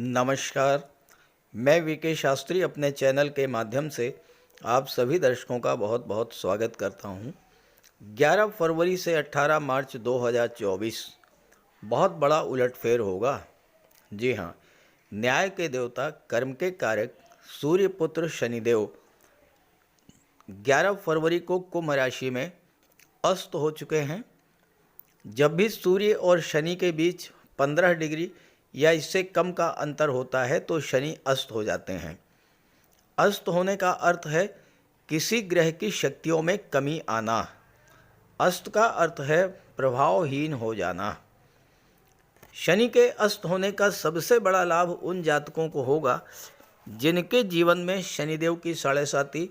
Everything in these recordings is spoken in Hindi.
नमस्कार। मैं वीके शास्त्री अपने चैनल के माध्यम से आप सभी दर्शकों का बहुत बहुत स्वागत करता हूं। 11 फरवरी से 18 मार्च 2024 बहुत बड़ा उलटफेर होगा। जी हाँ, न्याय के देवता, कर्म के कारक सूर्य पुत्र शनिदेव 11 फरवरी को कुंभ राशि में अस्त हो चुके हैं। जब भी सूर्य और शनि के बीच 15 डिग्री या इससे कम का अंतर होता है तो शनि अस्त हो जाते हैं। अस्त होने का अर्थ है किसी ग्रह की शक्तियों में कमी आना। अस्त का अर्थ है प्रभावहीन हो जाना। शनि के अस्त होने का सबसे बड़ा लाभ उन जातकों को होगा जिनके जीवन में शनिदेव की साढ़े साती,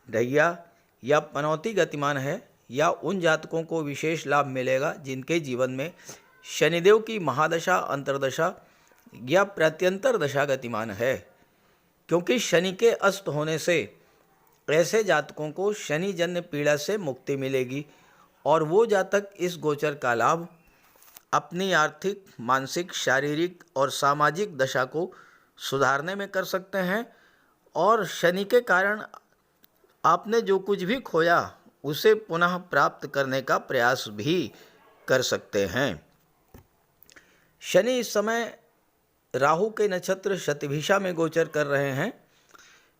ढैया या पनौती गतिमान है, या उन जातकों को विशेष लाभ मिलेगा जिनके जीवन में शनिदेव की महादशा, अंतर्दशा या प्रत्यंतर दशा गतिमान है। क्योंकि शनि के अस्त होने से ऐसे जातकों को शनि जन्य पीड़ा से मुक्ति मिलेगी और वो जातक इस गोचर का लाभ अपनी आर्थिक, मानसिक, शारीरिक और सामाजिक दशा को सुधारने में कर सकते हैं और शनि के कारण आपने जो कुछ भी खोया उसे पुनः प्राप्त करने का प्रयास भी कर सकते हैं। शनि इस समय राहु के नक्षत्र शतभिषा में गोचर कर रहे हैं।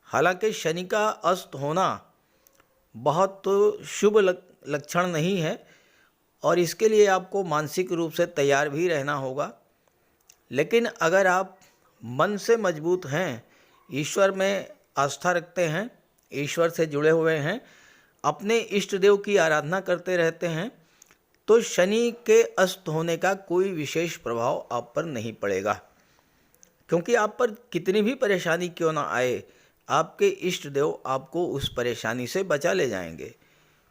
हालांकि शनि का अस्त होना बहुत शुभ लक्षण नहीं है और इसके लिए आपको मानसिक रूप से तैयार भी रहना होगा। लेकिन अगर आप मन से मजबूत हैं, ईश्वर में आस्था रखते हैं, ईश्वर से जुड़े हुए हैं, अपने इष्ट देव की आराधना करते रहते हैं, तो शनि के अस्त होने का कोई विशेष प्रभाव आप पर नहीं पड़ेगा। क्योंकि आप पर कितनी भी परेशानी क्यों ना आए, आपके इष्ट देव आपको उस परेशानी से बचा ले जाएंगे।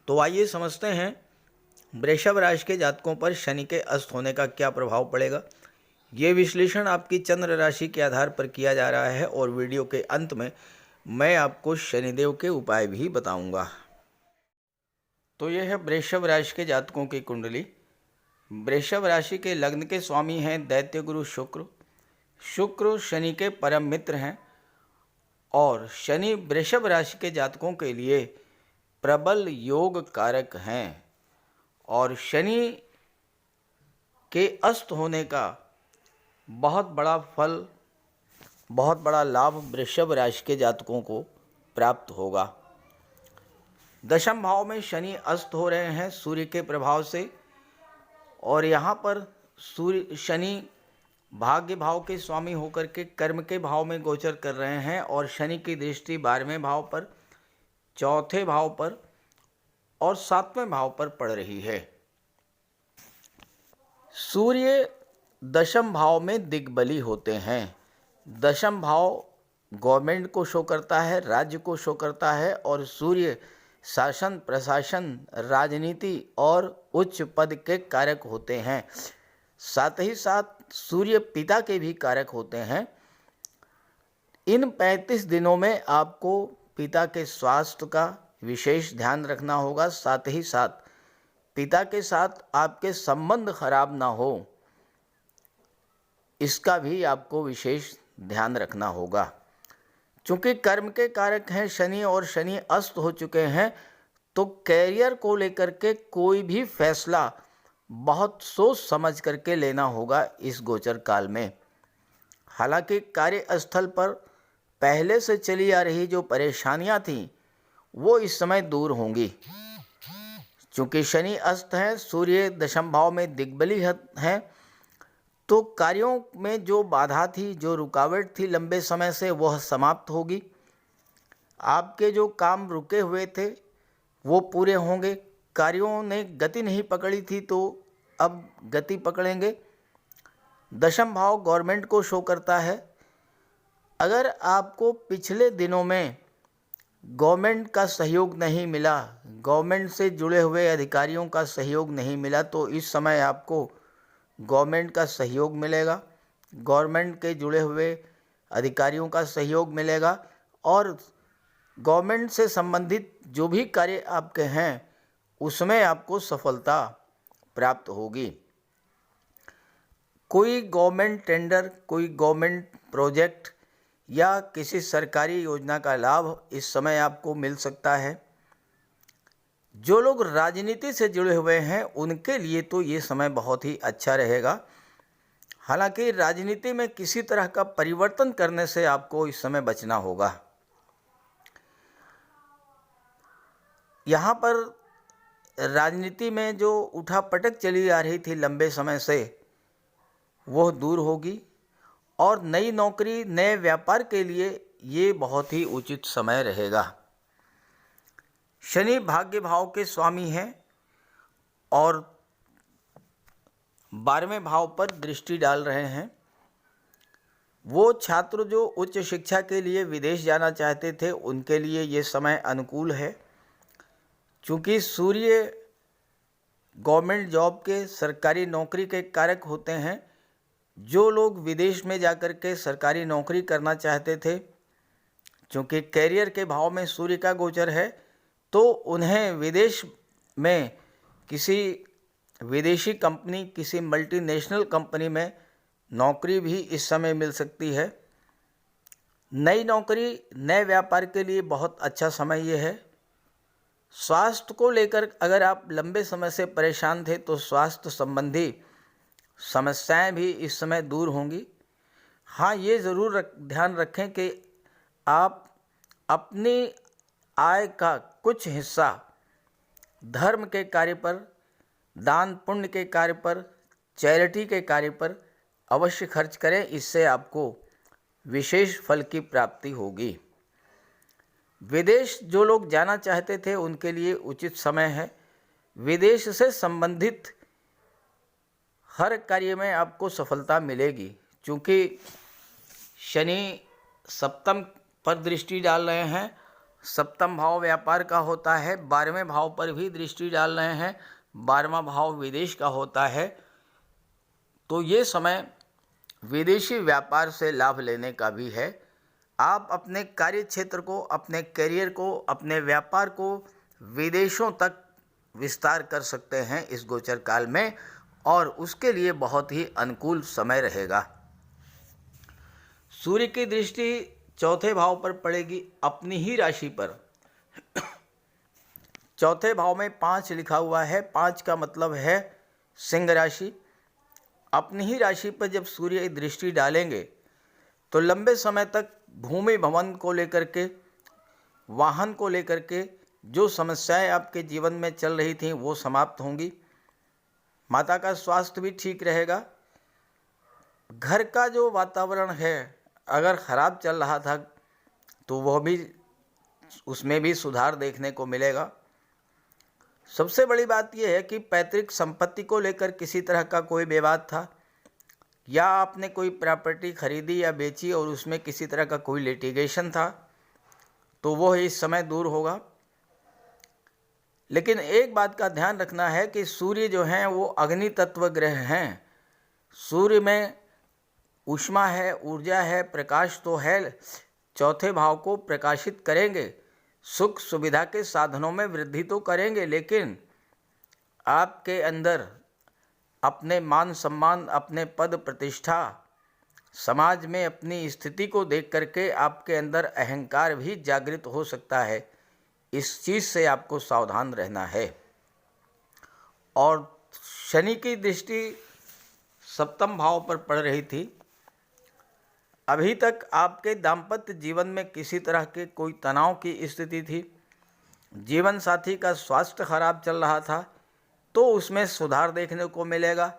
तो आइए समझते हैं वृषभ राशि के जातकों पर शनि के अस्त होने का क्या प्रभाव पड़ेगा। ये विश्लेषण आपकी चंद्र राशि के आधार पर किया जा रहा है और वीडियो के अंत में मैं आपको शनिदेव के उपाय भी बताऊंगा। तो यह है वृषभ राशि के जातकों की कुंडली। वृषभ राशि के लग्न के स्वामी हैं दैत्य गुरु शुक्र। शुक्र शनि के परम मित्र हैं और शनि वृषभ राशि के जातकों के लिए प्रबल योग कारक हैं। और शनि के अस्त होने का बहुत बड़ा फल, बहुत बड़ा लाभ वृषभ राशि के जातकों को प्राप्त होगा। दशम भाव में शनि अस्त हो रहे हैं सूर्य के प्रभाव से और यहाँ पर शनि भाग्य भाव के स्वामी होकर के कर्म के भाव में गोचर कर रहे हैं और शनि की दृष्टि 12वें भाव पर, चौथे भाव पर और 7वें भाव पर पड़ रही है। सूर्य दशम भाव में दिग्बली होते हैं। दशम भाव गवर्नमेंट को शो करता है, राज्य को शो करता है और सूर्य शासन, प्रशासन, राजनीति और उच्च पद के कारक होते हैं। साथ ही साथ सूर्य पिता के भी कारक होते हैं। इन 35 दिनों में आपको पिता के स्वास्थ्य का विशेष ध्यान रखना होगा। साथ ही साथ पिता के साथ आपके संबंध खराब ना हो, इसका भी आपको विशेष ध्यान रखना होगा। चूँकि कर्म के कारक हैं शनि और शनि अस्त हो चुके हैं, तो कैरियर को लेकर के कोई भी फैसला बहुत सोच समझ करके लेना होगा इस गोचर काल में। हालांकि कार्यस्थल पर पहले से चली आ रही जो परेशानियां थीं वो इस समय दूर होंगी। चूँकि शनि अस्त हैं, सूर्य दशम भाव में दिग्बली हैं, तो कार्यों में जो बाधा थी, जो रुकावट थी लंबे समय से, वह समाप्त होगी। आपके जो काम रुके हुए थे वो पूरे होंगे। कार्यों ने गति नहीं पकड़ी थी तो अब गति पकड़ेंगे। दशम भाव गवर्नमेंट को शो करता है। अगर आपको पिछले दिनों में गवर्नमेंट का सहयोग नहीं मिला, गवर्नमेंट से जुड़े हुए अधिकारियों का सहयोग नहीं मिला, तो इस समय आपको गवर्नमेंट का सहयोग मिलेगा, गवर्नमेंट के जुड़े हुए अधिकारियों का सहयोग मिलेगा और गवर्नमेंट से संबंधित जो भी कार्य आपके हैं उसमें आपको सफलता प्राप्त होगी। कोई गवर्नमेंट टेंडर, कोई गवर्नमेंट प्रोजेक्ट या किसी सरकारी योजना का लाभ इस समय आपको मिल सकता है। जो लोग राजनीति से जुड़े हुए हैं उनके लिए तो ये समय बहुत ही अच्छा रहेगा। हालांकि राजनीति में किसी तरह का परिवर्तन करने से आपको इस समय बचना होगा। यहाँ पर राजनीति में जो उठापटक चली आ रही थी लंबे समय से, वह दूर होगी और नई नौकरी, नए व्यापार के लिए ये बहुत ही उचित समय रहेगा। शनि भाग्य भाव के स्वामी हैं और 12वें भाव पर दृष्टि डाल रहे हैं। वो छात्र जो उच्च शिक्षा के लिए विदेश जाना चाहते थे उनके लिए ये समय अनुकूल है। चूँकि सूर्य गवर्नमेंट जॉब के, सरकारी नौकरी के कारक होते हैं, जो लोग विदेश में जाकर के सरकारी नौकरी करना चाहते थे, चूँकि कैरियर के भाव में सूर्य का गोचर है, तो उन्हें विदेश में किसी विदेशी कंपनी, किसी मल्टीनेशनल कंपनी में नौकरी भी इस समय मिल सकती है। नई नौकरी, नए व्यापार के लिए बहुत अच्छा समय ये है। स्वास्थ्य को लेकर अगर आप लंबे समय से परेशान थे तो स्वास्थ्य संबंधी समस्याएं भी इस समय दूर होंगी। हाँ, ये ज़रूर ध्यान रखें कि आप अपनी आय का कुछ हिस्सा धर्म के कार्य पर, दान पुण्य के कार्य पर, चैरिटी के कार्य पर अवश्य खर्च करें। इससे आपको विशेष फल की प्राप्ति होगी। विदेश जो लोग जाना चाहते थे उनके लिए उचित समय है। विदेश से संबंधित हर कार्य में आपको सफलता मिलेगी। चूँकि शनि सप्तम पर दृष्टि डाल रहे हैं, सप्तम भाव व्यापार का होता है, 12वें भाव पर भी दृष्टि डाल रहे हैं, 12वां भाव विदेश का होता है, तो ये समय विदेशी व्यापार से लाभ लेने का भी है। आप अपने कार्य क्षेत्र को, अपने करियर को, अपने व्यापार को विदेशों तक विस्तार कर सकते हैं इस गोचर काल में, और उसके लिए बहुत ही अनुकूल समय रहेगा। सूर्य की दृष्टि चौथे भाव पर पड़ेगी, अपनी ही राशि पर। चौथे भाव में 5 लिखा हुआ है। 5 का मतलब है सिंह राशि। अपनी ही राशि पर जब सूर्य दृष्टि डालेंगे तो लंबे समय तक भूमि भवन को लेकर के, वाहन को लेकर के जो समस्याएं आपके जीवन में चल रही थीं वो समाप्त होंगी। माता का स्वास्थ्य भी ठीक रहेगा। घर का जो वातावरण है अगर ख़राब चल रहा था तो वह भी, उसमें भी सुधार देखने को मिलेगा। सबसे बड़ी बात यह है कि पैतृक संपत्ति को लेकर किसी तरह का कोई विवाद था, या आपने कोई प्रॉपर्टी खरीदी या बेची और उसमें किसी तरह का कोई लिटिगेशन था, तो वह इस समय दूर होगा। लेकिन एक बात का ध्यान रखना है कि सूर्य जो हैं वो अग्नि तत्व ग्रह हैं। सूर्य में ऊष्मा है, ऊर्जा है, प्रकाश तो है, चौथे भाव को प्रकाशित करेंगे, सुख सुविधा के साधनों में वृद्धि तो करेंगे, लेकिन आपके अंदर अपने मान सम्मान, अपने पद प्रतिष्ठा, समाज में अपनी स्थिति को देख करके आपके अंदर अहंकार भी जागृत हो सकता है। इस चीज़ से आपको सावधान रहना है। और शनि की दृष्टि सप्तम भाव पर पड़ रही थी। अभी तक आपके दाम्पत्य जीवन में किसी तरह के कोई तनाव की स्थिति थी, जीवन साथी का स्वास्थ्य खराब चल रहा था, तो उसमें सुधार देखने को मिलेगा।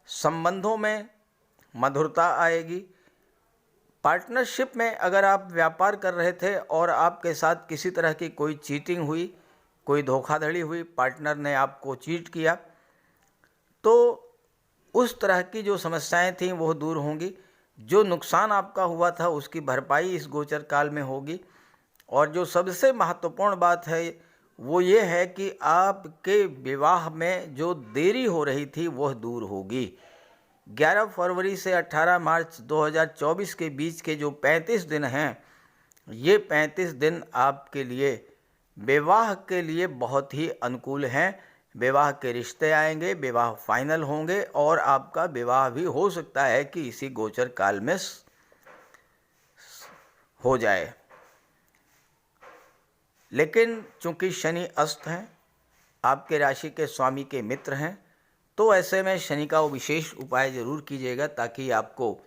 संबंधों में मधुरता आएगी। पार्टनरशिप में अगर आप व्यापार कर रहे थे और आपके साथ किसी तरह की कोई चीटिंग हुई, कोई धोखाधड़ी हुई, पार्टनर ने आपको चीट किया, तो उस तरह की जो समस्याएं थीं वो दूर होंगी। जो नुकसान आपका हुआ था उसकी भरपाई इस गोचर काल में होगी। और जो सबसे महत्वपूर्ण बात है वो ये है कि आपके विवाह में जो देरी हो रही थी वह दूर होगी। 11 फरवरी से 18 मार्च 2024 के बीच के जो 35 दिन हैं, ये 35 दिन आपके लिए विवाह के लिए बहुत ही अनुकूल हैं। विवाह के रिश्ते आएंगे, विवाह फाइनल होंगे और आपका विवाह भी हो सकता है कि इसी गोचर काल में हो जाए। लेकिन चूंकि शनि अस्त हैं, आपके राशि के स्वामी के मित्र हैं, तो ऐसे में शनि का विशेष उपाय जरूर कीजिएगा ताकि आपको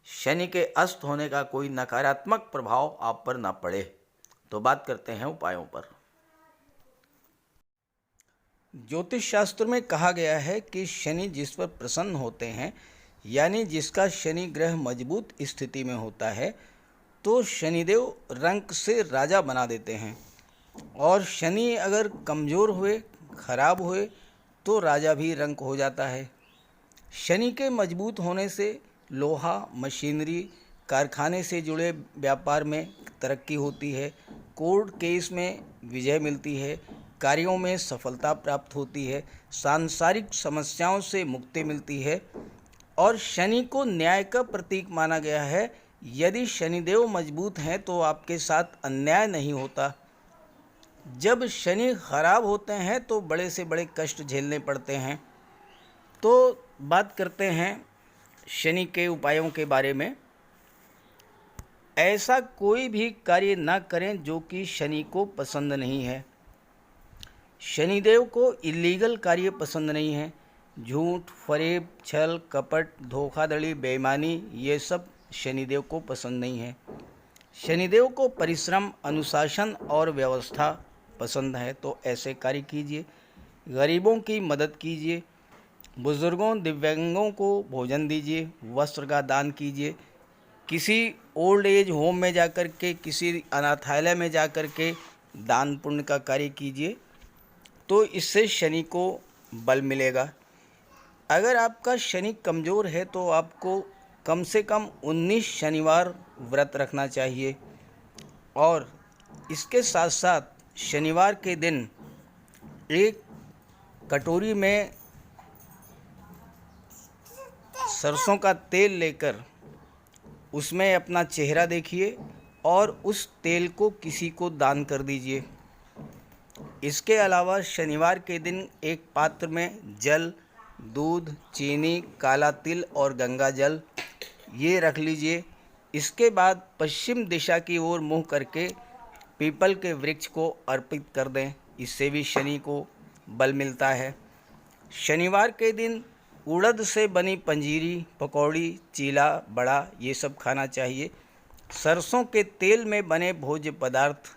शनि के अस्त होने का कोई नकारात्मक प्रभाव आप पर ना पड़े। तो बात करते हैं उपायों पर। ज्योतिष शास्त्र में कहा गया है कि शनि जिस पर प्रसन्न होते हैं, यानी जिसका शनि ग्रह मजबूत स्थिति में होता है, तो शनिदेव रंक से राजा बना देते हैं, और शनि अगर कमज़ोर हुए, खराब हुए, तो राजा भी रंक हो जाता है। शनि के मजबूत होने से लोहा, मशीनरी, कारखाने से जुड़े व्यापार में तरक्की होती है, कोर्ट केस में विजय मिलती है, कार्यों में सफलता प्राप्त होती है, सांसारिक समस्याओं से मुक्ति मिलती है। और शनि को न्याय का प्रतीक माना गया है। यदि शनिदेव मजबूत हैं तो आपके साथ अन्याय नहीं होता। जब शनि खराब होते हैं तो बड़े से बड़े कष्ट झेलने पड़ते हैं। तो बात करते हैं शनि के उपायों के बारे में। ऐसा कोई भी कार्य ना करें जो कि शनि को पसंद नहीं है। शनिदेव को इलीगल कार्य पसंद नहीं है। झूठ, फरेब, छल, कपट, धोखाधड़ी, बेईमानी, ये सब शनिदेव को पसंद नहीं है। शनिदेव को परिश्रम, अनुशासन और व्यवस्था पसंद है। तो ऐसे कार्य कीजिए। गरीबों की मदद कीजिए, बुजुर्गों, दिव्यांगों को भोजन दीजिए, वस्त्र का दान कीजिए, किसी ओल्ड एज होम में जाकर के, किसी अनाथालय में जाकर के दान पुण्य का कार्य कीजिए, तो इससे शनि को बल मिलेगा। अगर आपका शनि कमज़ोर है तो आपको कम से कम 19 शनिवार व्रत रखना चाहिए। और इसके साथ साथ शनिवार के दिन एक कटोरी में सरसों का तेल लेकर उसमें अपना चेहरा देखिए और उस तेल को किसी को दान कर दीजिए। इसके अलावा शनिवार के दिन एक पात्र में जल, दूध, चीनी, काला तिल और गंगा जल ये रख लीजिए। इसके बाद पश्चिम दिशा की ओर मुँह करके पीपल के वृक्ष को अर्पित कर दें। इससे भी शनि को बल मिलता है। शनिवार के दिन उड़द से बनी पंजीरी, पकौड़ी, चीला, बड़ा ये सब खाना चाहिए। सरसों के तेल में बने भोज्य पदार्थ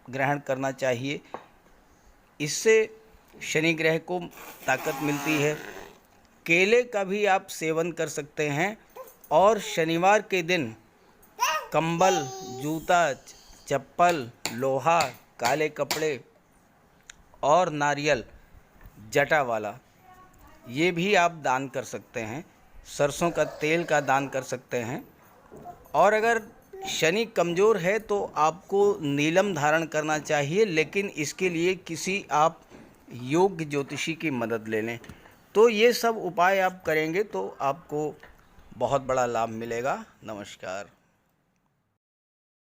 ग्रहण करना चाहिए। इससे शनि ग्रह को ताकत मिलती है। केले का भी आप सेवन कर सकते हैं। और शनिवार के दिन कंबल, जूता, चप्पल, लोहा, काले कपड़े और नारियल जटा वाला ये भी आप दान कर सकते हैं। सरसों का तेल का दान कर सकते हैं। और अगर शनि कमज़ोर है तो आपको नीलम धारण करना चाहिए, लेकिन इसके लिए किसी आप योग्य ज्योतिषी की मदद ले लें। तो ये सब उपाय आप करेंगे तो आपको बहुत बड़ा लाभ मिलेगा। नमस्कार।